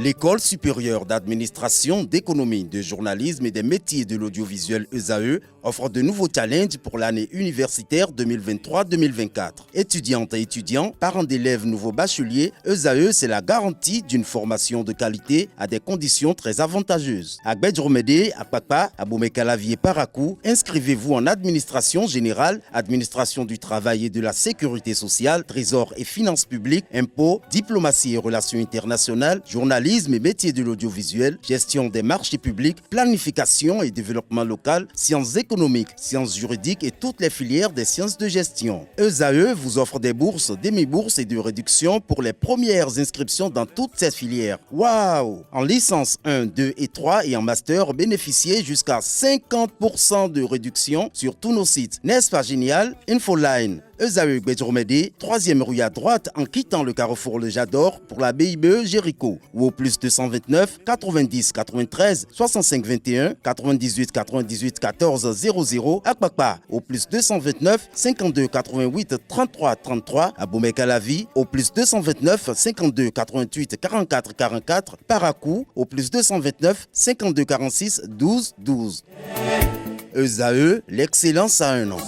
L'École supérieure d'administration, d'économie, de journalisme et des métiers de l'audiovisuel ESAE offre de nouveaux challenges pour l'année universitaire 2023-2024. Étudiantes et étudiants, parents d'élèves nouveaux bacheliers, ESAE, c'est la garantie d'une formation de qualité à des conditions très avantageuses. À Gbedjromede, à Papa, à Boumekalavi et Parakou, inscrivez-vous en administration générale, administration du travail et de la sécurité sociale, trésor et finances publiques, impôts, diplomatie et relations internationales, journalisme et métiers de l'audiovisuel, gestion des marchés publics, planification et développement local, sciences économiques, sciences juridiques et toutes les filières des sciences de gestion. ESAE vous offre des bourses, demi-bourses et de réductions pour les premières inscriptions dans toutes ces filières. Waouh! En licence 1, 2 et 3 et en master, bénéficiez jusqu'à 50% de réduction sur tous nos sites. N'est-ce pas génial? Infoline. ESAE Gbedjromede, 3e rue à droite en quittant le carrefour Le Jador pour la BIBE Jéricho ou au plus 229 90 93 65 21 98 98 14 00 à Kpakpa au plus 229 52 88 33 33 à Boumekalavi au plus 229 52 88 44 44 Parakou au plus 229 52 46 12 12. ESAE, l'excellence à un an.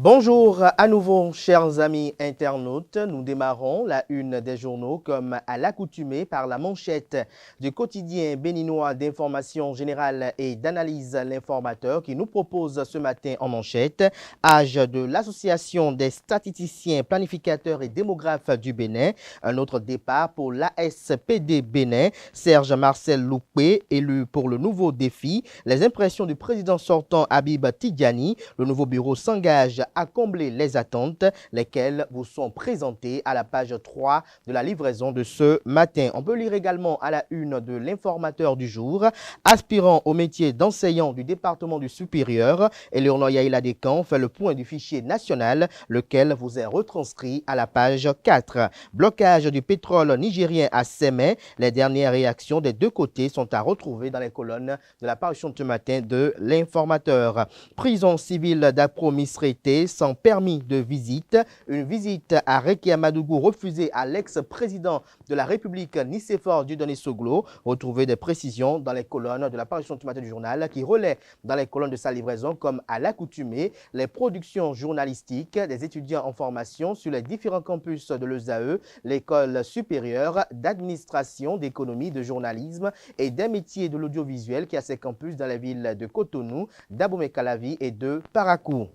Bonjour à nouveau, chers amis internautes. Nous démarrons la une des journaux comme à l'accoutumée par la manchette du quotidien béninois d'information générale et d'analyse L'Informateur qui nous propose ce matin en manchette âge de l'Association des statisticiens, planificateurs et démographes du Bénin. Un autre départ pour l'ASPD Bénin. Serge Marcel Loupé, élu pour le nouveau défi. Les impressions du président sortant Habib Tidjani. Le nouveau bureau s'engage à combler les attentes, lesquelles vous sont présentées à la page 3 de la livraison de ce matin. On peut lire également à la une de l'Informateur du jour, aspirant au métier d'enseignant du département du supérieur, Éléonore Yaïla Descamps fait le point du fichier national, lequel vous est retranscrit à la page 4. Blocage du pétrole nigérien à Sémé, les dernières réactions des deux côtés sont à retrouver dans les colonnes de la parution de ce matin de l'Informateur. Prison civile d'Apro-Misrété sans permis de visite. Une visite à Rekiamadougou refusée à l'ex-président de la République Nicéphore Dieudonné Soglo. Retrouvez des précisions dans les colonnes de la parution du matin du journal qui relaie dans les colonnes de sa livraison comme à l'accoutumée les productions journalistiques des étudiants en formation sur les différents campus de l'ESAE, l'école supérieure d'administration, d'économie, de journalisme et des métiers de l'audiovisuel qui a ses campus dans les villes de Cotonou, d'Abomey-Calavi et de Parakou.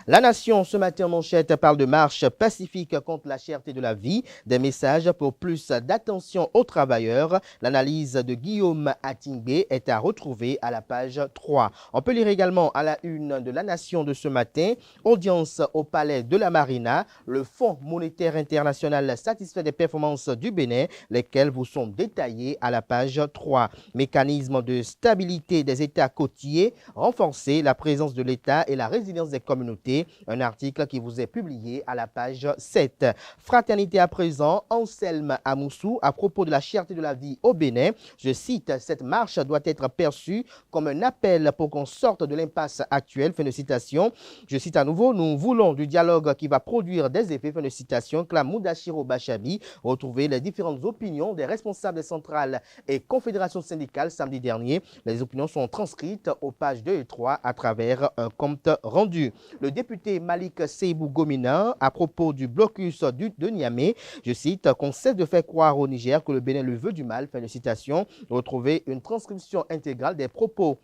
La Nation, ce matin en manchette, parle de marche pacifique contre la cherté de la vie, des messages pour plus d'attention aux travailleurs. L'analyse de Guillaume Atingbe est à retrouver à la page 3. On peut lire également à la une de La Nation de ce matin, audience au palais de la Marina, le Fonds monétaire international satisfait des performances du Bénin, lesquelles vous sont détaillées à la page 3. Mécanisme de stabilité des États côtiers, renforcer la présence de l'État et la résilience des communautés. Un article qui vous est publié à la page 7. Fraternité à présent, Anselme Amoussou, à propos de la cherté de la vie au Bénin. Je cite, cette marche doit être perçue comme un appel pour qu'on sorte de l'impasse actuelle. Fin de citation. Je cite à nouveau, nous voulons du dialogue qui va produire des effets. Fin de citation. Clame Moudachiro Bachabi. Retrouvez les différentes opinions des responsables des centrales et confédérations syndicales samedi dernier. Les opinions sont transcrites aux pages 2 et 3 à travers un compte rendu. Le député Malik Seibou Gomina, à propos du blocus de Niamey, je cite, qu'on cesse de faire croire au Niger que le Bénin le veut du mal, fin de citation. Retrouvez une transcription intégrale des propos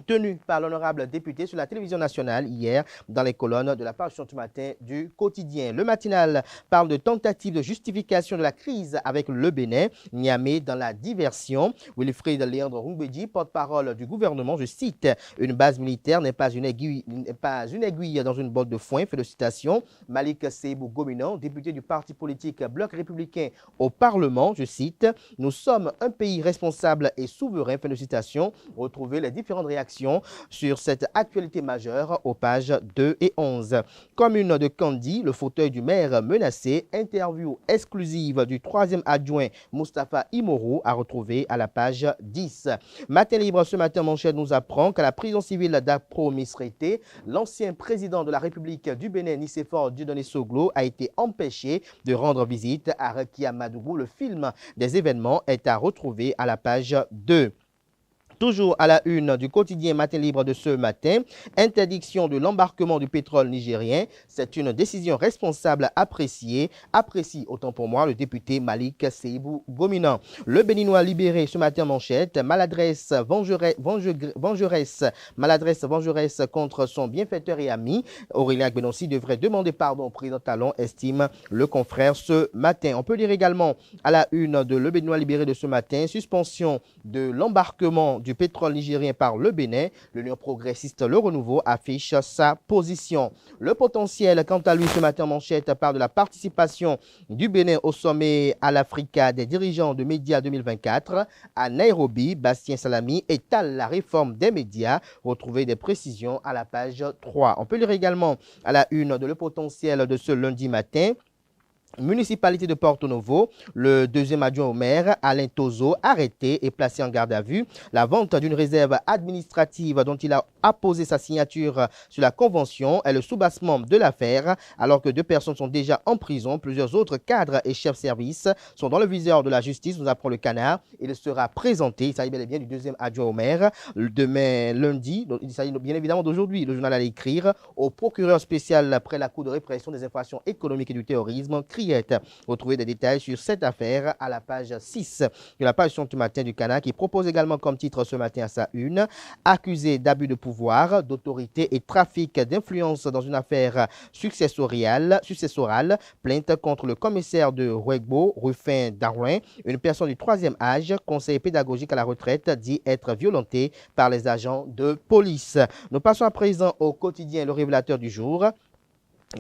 tenu par l'honorable député sur la télévision nationale hier dans les colonnes de la parution du matin du quotidien. Le matinal parle de tentative de justification de la crise avec le Bénin, Niamey dans la diversion. Wilfried Léandre Rungbeji, porte-parole du gouvernement, je cite, une base militaire n'est pas une aiguille dans une botte de foin, fait de citation. Malik Seibou Gomina, député du parti politique Bloc républicain au Parlement, je cite, nous sommes un pays responsable et souverain, fin de citation. Retrouvez les différentes réactions réaction sur cette actualité majeure aux pages 2 et 11. Commune de Kandi, le fauteuil du maire menacé. Interview exclusive du troisième adjoint Mustapha Imoro à retrouver à la page 10. Matin libre ce matin, manchette nous apprend qu'à la prison civile d'Apro Misrete, l'ancien président de la République du Bénin, Nicéphore Dieudonné Soglo, a été empêché de rendre visite à Rekia Madougou. Le film des événements est à retrouver à la page 2. Toujours à la une du quotidien Matin Libre de ce matin, interdiction de l'embarquement du pétrole nigérien. C'est une décision responsable apprécie autant pour moi le député Malik Seibou Gomina. Le Béninois libéré ce matin manchette, maladresse vengeresse contre son bienfaiteur et ami. Aurélien Gbenossi devrait demander pardon au président Talon, estime le confrère ce matin. On peut lire également à la une de Le Béninois libéré de ce matin, suspension de l'embarquement du pétrole nigérien par le Bénin. L'Union progressiste Le Renouveau affiche sa position. Le potentiel, quant à lui, ce matin manchette parle de la participation du Bénin au sommet à l'Africa des dirigeants de médias 2024. À Nairobi, Bastien Salami étale la réforme des médias. Retrouvez des précisions à la page 3. On peut lire également à la une de Le Potentiel de ce lundi matin. Municipalité de Porto Novo, le deuxième adjoint au maire, Alain Tozo, arrêté et placé en garde à vue. La vente d'une réserve administrative dont il a apposé sa signature sur la convention est le soubassement de l'affaire. Alors que 2 personnes sont déjà en prison, plusieurs autres cadres et chefs service sont dans le viseur de la justice, nous apprend le Canard. Il sera présenté, il s'agit bel et bien du deuxième adjoint au maire, demain lundi, il s'agit bien évidemment d'aujourd'hui, le journal allait écrire, au procureur spécial après la Cour de répression des infractions économiques et du terrorisme, Retrouvez des détails sur cette affaire à la page 6 de la page ce matin du Canard qui propose également comme titre ce matin à sa une, accusé d'abus de pouvoir, d'autorité et trafic d'influence dans une affaire successorale, plainte contre le commissaire de Ruegbo, Rufin Darouin, une personne du 3e âge, conseiller pédagogique à la retraite, dit être violenté par les agents de police. Nous passons à présent au quotidien Le Révélateur du jour.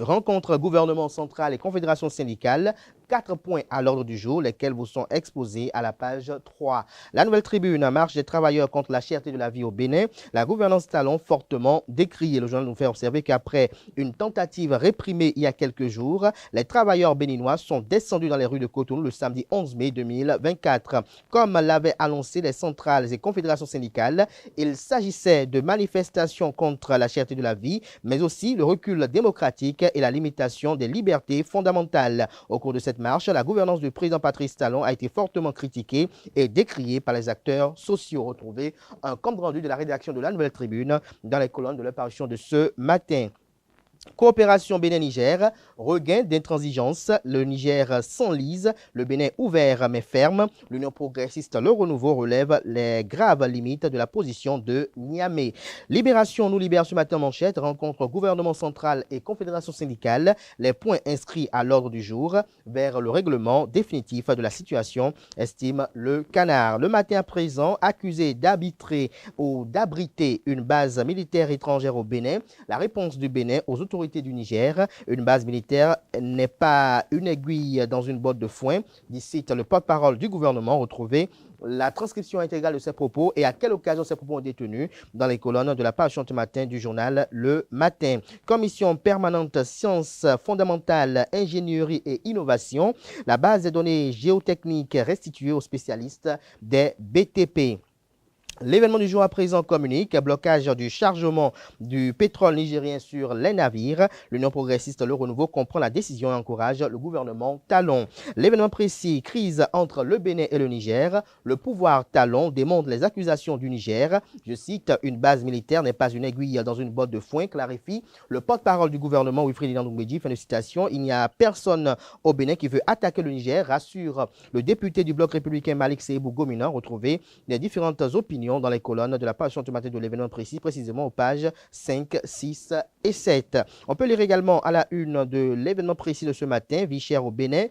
Rencontre gouvernement central et confédération syndicale, 4 points à l'ordre du jour, lesquels vous sont exposés à la page 3. La Nouvelle Tribune, marche des travailleurs contre la cherté de la vie au Bénin. La gouvernance Talon fortement décriée. Le journal nous fait observer qu'après une tentative réprimée il y a quelques jours, les travailleurs béninois sont descendus dans les rues de Cotonou le samedi 11 mai 2024. Comme l'avaient annoncé les centrales et confédérations syndicales, il s'agissait de manifestations contre la cherté de la vie, mais aussi le recul démocratique et la limitation des libertés fondamentales. Au cours de cette marche, la gouvernance du président Patrice Talon a été fortement critiquée et décriée par les acteurs sociaux. Retrouvez un compte rendu de la rédaction de la Nouvelle Tribune dans les colonnes de la parution de ce matin. Coopération Bénin-Niger, regain d'intransigeance, le Niger s'enlise, le Bénin ouvert mais ferme. L'Union progressiste Le Renouveau relève les graves limites de la position de Niamey. Libération nous libère ce matin manchette, rencontre gouvernement central et confédération syndicale, les points inscrits à l'ordre du jour vers le règlement définitif de la situation, estime le Canard. Le matin à présent, accusé d'arbitrer ou d'abriter une base militaire étrangère au Bénin, la réponse du Bénin aux autorités du Niger. Une base militaire n'est pas une aiguille dans une botte de foin, dit cite le porte-parole du gouvernement. Retrouvez la transcription intégrale de ces propos et à quelle occasion ces propos ont été tenus dans les colonnes de la page ce matin du journal Le Matin. Commission permanente sciences fondamentales, ingénierie et innovation. La base des données géotechniques restituée aux spécialistes des BTP. L'événement du jour à présent communique, blocage du chargement du pétrole nigérien sur les navires. L'Union progressiste Le Renouveau comprend la décision et encourage le gouvernement Talon. L'événement précis, crise entre le Bénin et le Niger. Le pouvoir Talon démonte les accusations du Niger. Je cite, une base militaire n'est pas une aiguille dans une botte de foin, clarifie le porte-parole du gouvernement Wilfried Ndoumbedji. Fin de citation. Il n'y a personne au Bénin qui veut attaquer le Niger, rassure le député du bloc républicain Malik Seibou Gomina. Retrouvez les différentes opinions dans les colonnes de la page automatique de l'événement précis, précisément aux pages 5, 6 et 7. On peut lire également à la une de l'événement précis de ce matin, vie chère au Bénin.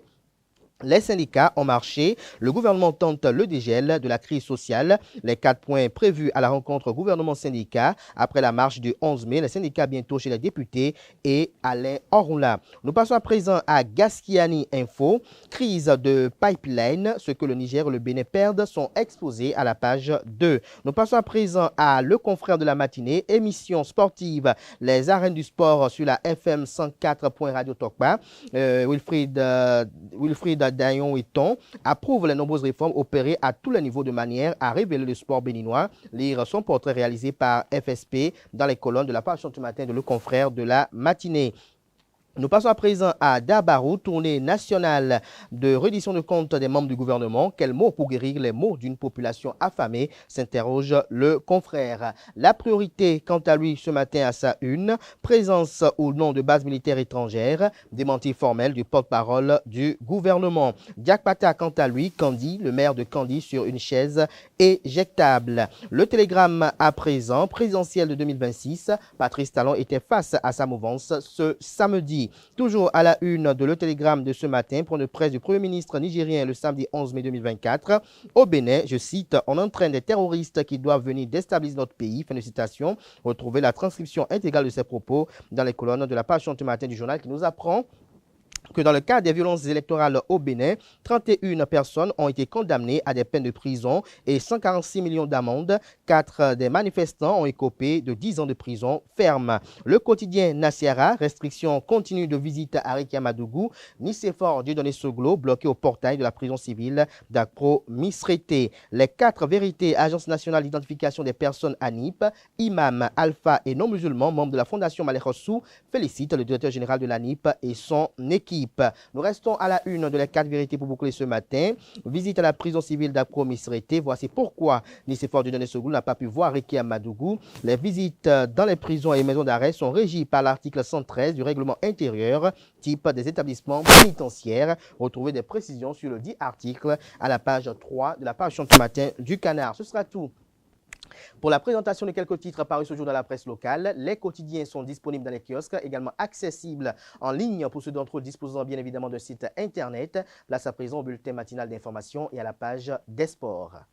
Les syndicats ont marché, le gouvernement tente le dégel de la crise sociale. Les 4 points prévus à la rencontre gouvernement-syndicat après la marche du 11 mai, les syndicats bientôt chez les députés et Alain Orunla. Nous passons à présent à Gaskiani Info. Crise de pipeline, ce que le Niger et le Bénin perdent sont exposés à la page 2. Nous passons à présent à Le Confrère de la matinée, émission sportive, les arènes du sport sur la FM 104. Radio Tokba. Wilfried Dayon Eton approuve les nombreuses réformes opérées à tous les niveaux de manière à révéler le sport béninois. Lire son portrait réalisé par FSP dans les colonnes de la page du matin de Le Confrère de la matinée. Nous passons à présent à Dabarou, tournée nationale de reddition de comptes des membres du gouvernement. Quels mots pour guérir les maux d'une population affamée, s'interroge le confrère. La priorité, quant à lui, ce matin à sa une, présence ou non de bases militaires étrangères, démenti formel du porte-parole du gouvernement. Diak Pata, quant à lui, Kandi, le maire de Kandi, sur une chaise éjectable. Le télégramme à présent, présidentiel de 2026, Patrice Talon était face à sa mouvance ce samedi. Toujours à la une de Le Télégramme de ce matin, point de presse du Premier ministre nigérien le samedi 11 mai 2024. Au Bénin, je cite, on entraîne des terroristes qui doivent venir déstabiliser notre pays. Fin de citation. Retrouvez la transcription intégrale de ces propos dans les colonnes de la page du matin du journal qui nous apprend que dans le cas des violences électorales au Bénin, 31 personnes ont été condamnées à des peines de prison et 146 millions d'amendes. 4 des manifestants ont écopé de 10 ans de prison ferme. Le quotidien Nassiara, restriction continue de visite à Rikia Madougou, Nicéphore Dieudonné Soglo, bloqué au portail de la prison civile d'Akpro Misrété. Les 4 vérités, Agence nationale d'identification des personnes ANIP, imams, alpha et non-musulmans, membres de la Fondation Malekhossou, félicitent le directeur général de l'ANIP et son équipe. Nous restons à la une de les 4 vérités pour boucler ce matin. Visite à la prison civile d'Akpro Misrété. Voici pourquoi Nicéphore Dieudonné Soglo n'a pas pu voir Rikia Madougou. Les visites dans les prisons et maisons d'arrêt sont régies par l'article 113 du règlement intérieur, type des établissements pénitentiaires. Retrouvez des précisions sur le dit article à la page 3 de la page ce matin du Canard. Ce sera tout pour la présentation de quelques titres parus ce jour dans la presse locale. Les quotidiens sont disponibles dans les kiosques, également accessibles en ligne pour ceux d'entre eux disposant bien évidemment de site internet. Place à présent au bulletin matinal d'information et à la page des sports.